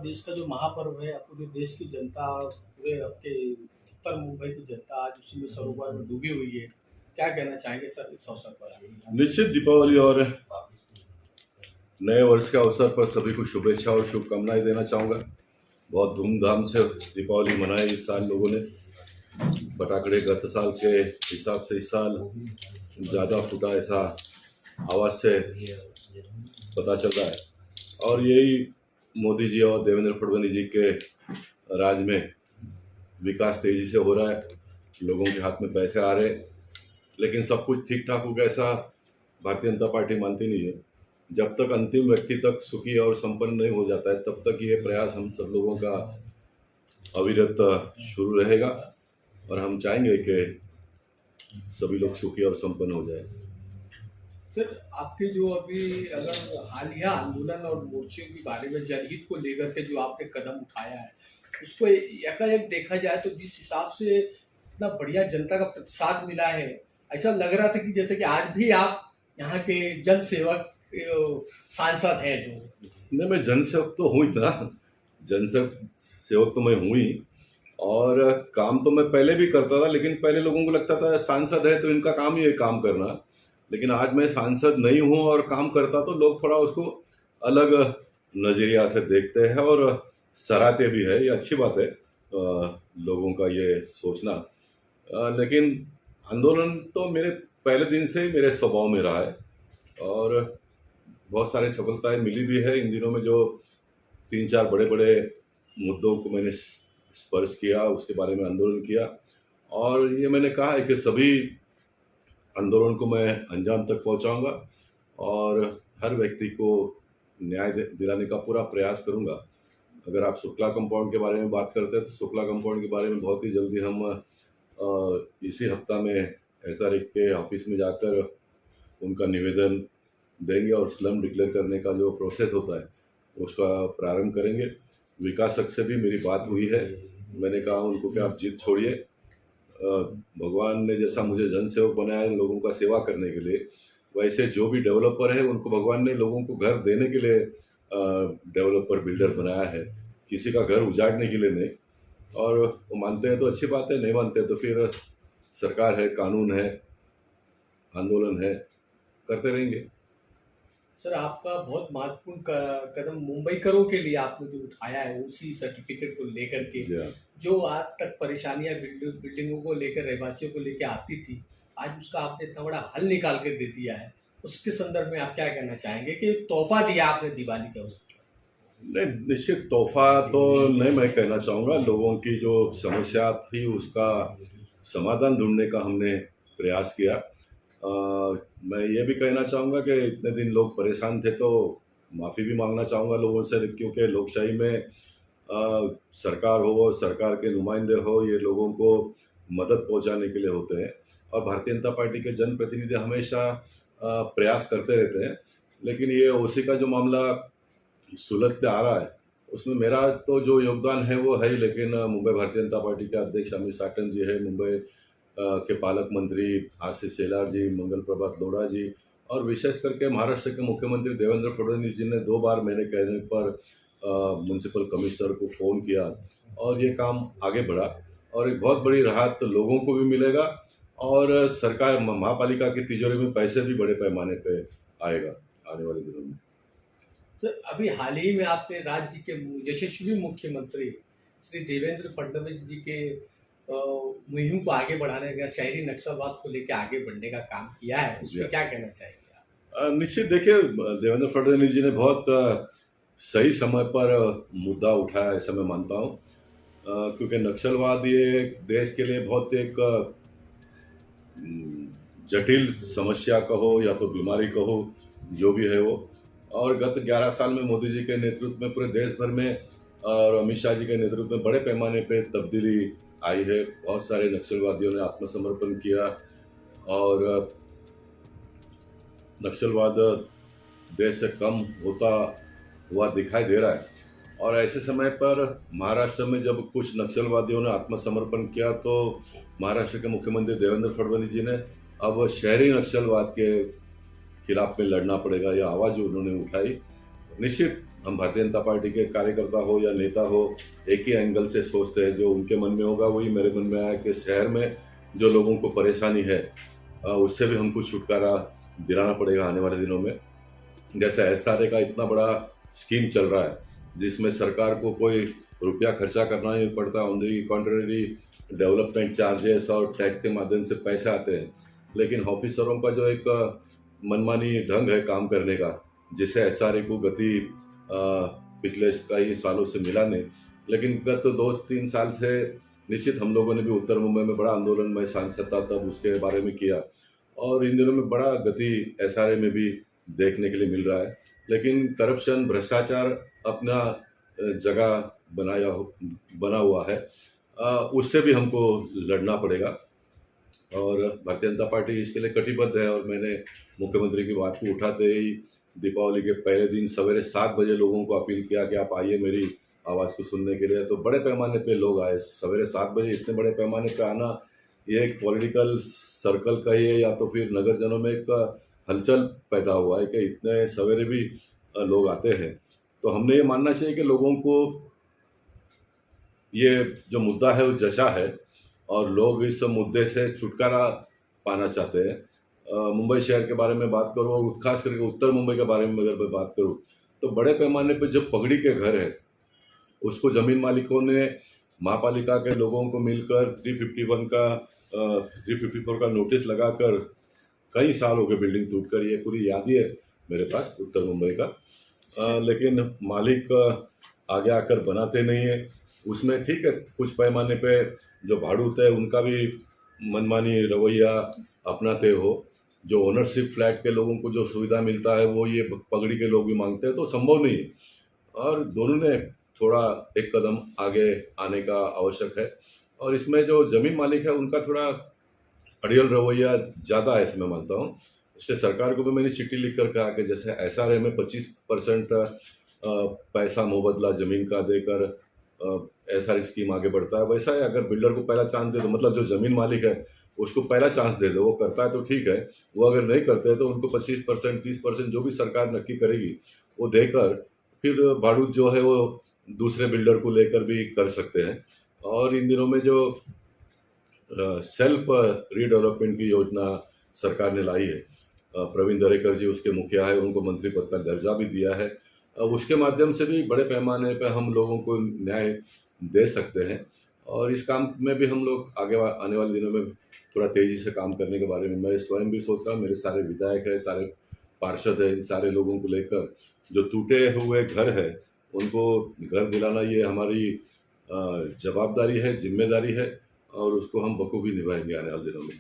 देश का जो महापर्व है, पूरे देश की जनता और पूरे आपके उत्तर मुंबई की जनता आज उसी में सरोवर में डूबी हुई है। क्या कहना चाहेंगे सर इस अवसर पर? निश्चित दीपावली और नए वर्ष के अवसर पर सभी को शुभेच्छा और शुभकामनाएं देना चाहूँगा। बहुत धूमधाम से दीपावली मनाई इस साल लोगों ने। पटाखे गत साल के हिसाब से इस साल ज़्यादा फूटा, ऐसा आवाज़ से पता चल रहा है। और यही मोदी जी और देवेंद्र फडणवीस जी के राज में विकास तेजी से हो रहा है, लोगों के हाथ में पैसे आ रहे, लेकिन सब कुछ ठीक ठाक होगा ऐसा भारतीय जनता पार्टी मानती नहीं है। जब तक अंतिम व्यक्ति तक सुखी और संपन्न नहीं हो जाता है, तब तक ये प्रयास हम सब लोगों का अविरत शुरू रहेगा और हम चाहेंगे कि सभी लोग सुखी और संपन्न हो जाए। सर, आपके जो अभी अगर हालिया आंदोलन और मोर्चे के बारे में जनहित को लेकर के जो आपने कदम उठाया है, उसको एकाएक देखा जाए तो जिस हिसाब से इतना बढ़िया जनता का प्रतिसाद मिला है, ऐसा लग रहा था कि जैसे कि आज भी आप यहाँ के जन सेवक सांसद हैं। जो नहीं, मैं जनसेवक तो हूँ ही ना, जनसेवक तो मैं हूँ ही, और काम तो मैं पहले भी करता था, लेकिन पहले लोगों को लगता था सांसद है तो इनका काम ही है काम करना। लेकिन आज मैं सांसद नहीं हूँ और काम करता, तो लोग थोड़ा उसको अलग नज़रिया से देखते हैं और सराहते भी है। ये अच्छी बात है लोगों का ये सोचना। लेकिन आंदोलन तो मेरे पहले दिन से ही मेरे स्वभाव में रहा है और बहुत सारी सफलताएं मिली भी है इन दिनों में। जो 3-4 बड़े बड़े मुद्दों को मैंने स्पर्श किया, उसके बारे में आंदोलन किया, और ये मैंने कहा है कि सभी आंदोलन को मैं अंजाम तक पहुंचाऊंगा और हर व्यक्ति को न्याय दिलाने का पूरा प्रयास करूंगा। अगर आप शुक्ला कंपाउंड के बारे में बात करते हैं तो शुक्ला कंपाउंड के बारे में बहुत ही जल्दी हम इसी हफ्ता में एसआरए के ऑफिस में जाकर उनका निवेदन देंगे और स्लम डिक्लेयर करने का जो प्रोसेस होता है उसका प्रारंभ करेंगे। विकासक से भी मेरी बात हुई है, मैंने कहा उनको कि आप जिद छोड़िए, भगवान ने जैसा मुझे जनसेवक बनाया है लोगों का सेवा करने के लिए, वैसे जो भी डेवलपर है उनको भगवान ने लोगों को घर देने के लिए डेवलपर बिल्डर बनाया है, किसी का घर उजाड़ने के लिए नहीं। और वो मानते हैं तो अच्छी बात है, नहीं मानते तो फिर सरकार है, कानून है, आंदोलन है, करते रहेंगे। सर, आपका बहुत महत्वपूर्ण कदम मुंबई करो के लिए आपने जो उठाया है, उसी सर्टिफिकेट को लेकर के जो आज तक परेशानियां बिल्डिंगों को लेकर, रहवासियों को लेकर आती थी, आज उसका आपने इतना बड़ा हल निकाल कर दे दिया है। उसके संदर्भ में आप क्या कहना चाहेंगे कि तोहफा दिया आपने दिवाली का उसको? नहीं, निश्चित तोहफा तो नहीं मैं कहना चाहूँगा। लोगों की जो समस्या थी उसका समाधान ढूंढने का हमने प्रयास किया। मैं ये भी कहना चाहूँगा कि इतने दिन लोग परेशान थे तो माफ़ी भी मांगना चाहूँगा लोगों से, क्योंकि लोकशाही में सरकार हो, सरकार के नुमाइंदे हो, ये लोगों को मदद पहुंचाने के लिए होते हैं और भारतीय जनता पार्टी के जनप्रतिनिधि हमेशा प्रयास करते रहते हैं। लेकिन ये ओसी का जो मामला सुलझते आ रहा है उसमें मेरा तो जो योगदान है वो है ही, लेकिन मुंबई भारतीय जनता पार्टी के अध्यक्ष अमित साटन जी है, मुंबई के पालक मंत्री आशीष शेलार जी, मंगल प्रभात लोढ़ा जी, और विशेष करके महाराष्ट्र के मुख्यमंत्री देवेंद्र फडणवीस जी ने 2 बार मेरे कहने पर म्यूनसिपल कमिश्नर को फ़ोन किया और ये काम आगे बढ़ा और एक बहुत बड़ी राहत लोगों को भी मिलेगा और सरकार महापालिका की तिजोरी में पैसे भी बड़े पैमाने पे आएगा आने वाले दिनों में। सर, अभी हाल ही में आपने राज्य के यशस्वी मुख्यमंत्री श्री देवेंद्र फडणवीस जी के मुहिम को आगे बढ़ाने का, शहरी नक्सलवाद को लेकर आगे बढ़ने का काम किया है, उस पर क्या कहना चाहेंगे आप? निश्चित देखिए, देवेंद्र फडणवीस जी ने बहुत सही समय पर मुद्दा उठाया ऐसा मैं मानता हूँ, क्योंकि नक्सलवाद ये देश के लिए बहुत एक जटिल समस्या कहो या तो बीमारी कहो, जो भी है वो। और गत 11 साल में मोदी जी के नेतृत्व में पूरे देश भर में और अमित शाह जी के नेतृत्व में बड़े पैमाने पे तब्दीली आई है। बहुत सारे नक्सलवादियों ने आत्मसमर्पण किया और नक्सलवाद देश से कम होता हुआ दिखाई दे रहा है। और ऐसे समय पर महाराष्ट्र में जब कुछ नक्सलवादियों ने आत्मसमर्पण किया तो महाराष्ट्र के मुख्यमंत्री देवेंद्र फडणवीस जी ने अब शहरी नक्सलवाद के खिलाफ में लड़ना पड़ेगा, यह आवाज़ उन्होंने उठाई निश्चित हम भारतीय जनता पार्टी के कार्यकर्ता हो या नेता हो, एक ही एंगल से सोचते हैं। जो उनके मन में होगा वही मेरे मन में आया कि शहर में जो लोगों को परेशानी है उससे भी हमको छुटकारा दिलाना पड़ेगा आने वाले दिनों में। जैसे एसआरए का इतना बड़ा स्कीम चल रहा है जिसमें सरकार को कोई रुपया खर्चा करना नहीं पड़ता, on the contrary development charges और टैक्स के माध्यम से पैसे आते हैं। लेकिन ऑफिसरों का जो एक मनमानी ढंग है काम करने का, जिससे एसआरए को गति पिछले कई सालों से मिला नहीं। लेकिन गत 2-3 साल से निश्चित हम लोगों ने भी उत्तर मुंबई में बड़ा आंदोलन, मैं सांसद था तब, उसके बारे में किया और इन दिनों में बड़ा गति एसआरए में भी देखने के लिए मिल रहा है। लेकिन करप्शन, भ्रष्टाचार अपना जगह बना हुआ है, उससे भी हमको लड़ना पड़ेगा और भारतीय जनता पार्टी इसके लिए कटिबद्ध है। और मैंने मुख्यमंत्री की बात को उठाते ही दीपावली के पहले दिन सवेरे 7 बजे लोगों को अपील किया कि आप आइए मेरी आवाज़ को सुनने के लिए। तो बड़े पैमाने पे लोग आए सवेरे 7 बजे। इतने बड़े पैमाने पे आना ये एक पॉलिटिकल सर्कल का ही है या तो फिर नगरजनों में एक हलचल पैदा हुआ है कि इतने सवेरे भी लोग आते हैं। तो हमने ये मानना चाहिए कि लोगों को ये जो मुद्दा है वो जचा है और लोग इस मुद्दे से छुटकारा पाना चाहते हैं। मुंबई शहर के बारे में बात करूँ और खास करके उत्तर मुंबई के बारे में अगर मैं बात करूँ तो बड़े पैमाने पर जो पगड़ी के घर है उसको ज़मीन मालिकों ने महापालिका के लोगों को मिलकर 354 का नोटिस लगाकर कई साल हो गए बिल्डिंग टूटकर। ये पूरी याद ही है मेरे पास उत्तर मुंबई का। लेकिन मालिक आगे आकर बनाते नहीं है। उसमें ठीक है कुछ पैमाने पे जो भाड़ूत है उनका भी मनमानी रवैया अपनाते हो। जो ओनरशिप फ्लैट के लोगों को जो सुविधा मिलता है वो ये पगड़ी के लोग भी मांगते हैं, तो संभव नहीं है। और दोनों ने थोड़ा एक कदम आगे आने का आवश्यक है। और इसमें जो ज़मीन मालिक है उनका थोड़ा अड़ियल रवैया ज़्यादा है, इसमें मानता हूँ। इसलिए सरकार को भी मैंने चिट्ठी लिख कर कहा कि जैसे एसआरए में 25% पैसा मुबदला ज़मीन का देकर एसआरए स्कीम आगे बढ़ता है, वैसा ही अगर बिल्डर को पहला चांस दे दो, मतलब जो ज़मीन मालिक है उसको पहला चांस दे दो, वो करता है तो ठीक है। वो अगर नहीं करते हैं तो उनको 25%, 30% जो भी सरकार नक्की करेगी वो देकर फिर भाड़ूत जो है वो दूसरे बिल्डर को लेकर भी कर सकते हैं। और इन दिनों में जो सेल्फ रीडेवलपमेंट की योजना सरकार ने लाई है, प्रवीण दरेकर जी उसके मुखिया है, उनको मंत्री पद का दर्जा भी दिया है। उसके माध्यम से भी बड़े पैमाने पर हम लोगों को न्याय दे सकते हैं। और इस काम में भी हम लोग आगे आने वाले दिनों में थोड़ा तेज़ी से काम करने के बारे में मैं स्वयं भी सोच रहा हूँ। मेरे सारे विधायक हैं, सारे पार्षद हैं, इन सारे लोगों को लेकर जो टूटे हुए घर है उनको घर दिलाना ये हमारी जवाबदारी है, जिम्मेदारी है और उसको हम बखूबी निभाएंगे आने वाले दिनों में।